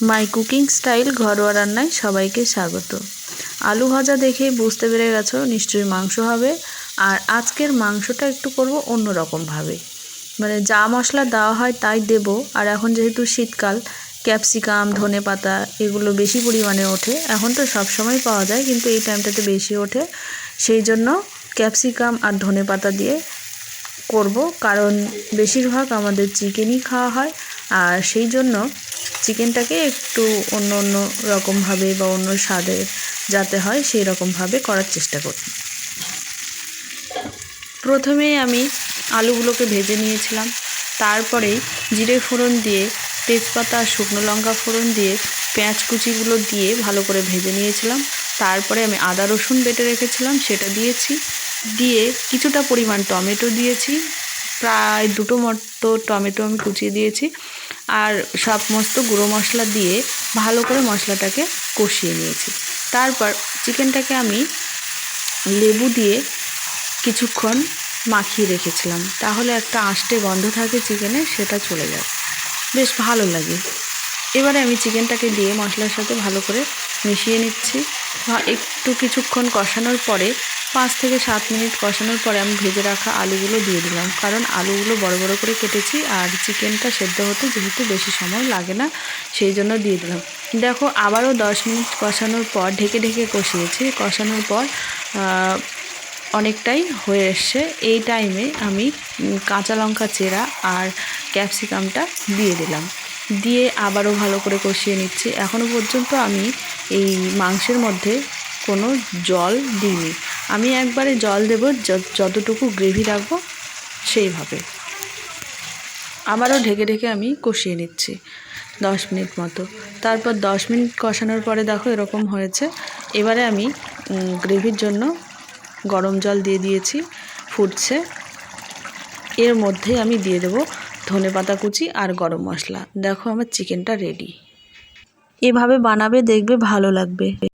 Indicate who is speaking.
Speaker 1: My cooking style ঘরোয়া রান্নায় সবাইকে স্বাগত। আলু ভাজা দেখে বুঝতে পেরে গেছো নিশ্চয়ই মাংস হবে। আর আজকের মাংসটা একটু করব অন্য রকমভাবে, মানে যা মশলা দেওয়া হয় তাই দেব। আর এখন যেহেতু শীতকাল, ক্যাপসিকাম, ধনেপাতা এগুলো বেশি পরিমাণে ওঠে। এখন তো সব সময় পাওয়া যায়, কিন্তু এই টাইমটাতে বেশি ওঠে। সেই জন্য ক্যাপসিকাম আর ধনেপাতা দিয়ে করব, কারণ বেশিরভাগ আমাদের চিকেনই খাওয়া হয়। আর সেই জন্য চিকেনটাকে একটু অন্য অন্য রকমভাবে বা অন্য স্বাদে যাতে হয় সেই রকমভাবে করার চেষ্টা করি। প্রথমে আমি আলুগুলোকে ভেজে নিয়েছিলাম, তারপরে জিরে ফোড়ন দিয়ে, তেজপাতা আর শুকনো লঙ্কা ফোড়ন দিয়ে পেঁয়াজ কুচিগুলো দিয়ে ভালো করে ভেজে নিয়েছিলাম। তারপরে আমি আদা রসুন বেটে রেখেছিলাম সেটা দিয়েছি, দিয়ে কিছুটা পরিমাণ টমেটো দিয়েছি, প্রায় 2টো মতো টমেটো আমি কুচিয়ে দিয়েছি। আর সমস্ত গুঁড়ো মশলা দিয়ে ভালো করে মশলাটাকে কষিয়ে নিয়েছি। তারপর চিকেনটাকে আমি লেবু দিয়ে কিছুক্ষণ মাখিয়ে রেখেছিলাম, তাহলে একটা আষ্টে গন্ধ থাকে চিকেনে, সেটা চলে যায়, বেশ ভালো লাগে। এবারে আমি চিকেনটাকে দিয়ে মশলার সাথে ভালো করে মিশিয়ে নিচ্ছি। একটু কিছুক্ষণ কষানোর পরে 5 থেকে 7 মিনিট কষানোর পরে আমি ভেজে রাখা আলুগুলো দিয়ে দিলাম, কারণ আলুগুলো বড় বড় করে কেটেছি আর চিকেনটা সেদ্ধ হতে যেহেতু বেশি সময় লাগে না, সেই জন্য দিয়ে দিলাম। দেখো আবারও 10 মিনিট কষানোর পর ঢেকে ঢেকে কষানোর পর অনেকটাই হয়ে এসছে। এই টাইমে আমি কাঁচা লঙ্কা চেরা আর ক্যাপসিকামটা দিয়ে দিলাম, দিয়ে আবারও ভালো করে কষিয়ে নিচ্ছি। এখনও পর্যন্ত আমি এই মাংসের মধ্যে কোনো জল দিইনি। আমি একবারে জল দেব যতটুকু গ্রেভি রাখবো সেইভাবে। আবারও ঢেকে ঢেকে আমি কষিয়ে নিচ্ছি 10 মিনিট মতো। তারপর 10 মিনিট কষানোর পরে দেখো এরকম হয়েছে। এবারে আমি গ্রেভির জন্য গরম জল দিয়ে দিয়েছি, ফুটছে। এর মধ্যে আমি দিয়ে দেবো ধনেপাতা কুচি আর গরম মশলা। দেখো আমার চিকেনটা রেডি। এভাবে বানাবে, দেখবে ভালো লাগবে।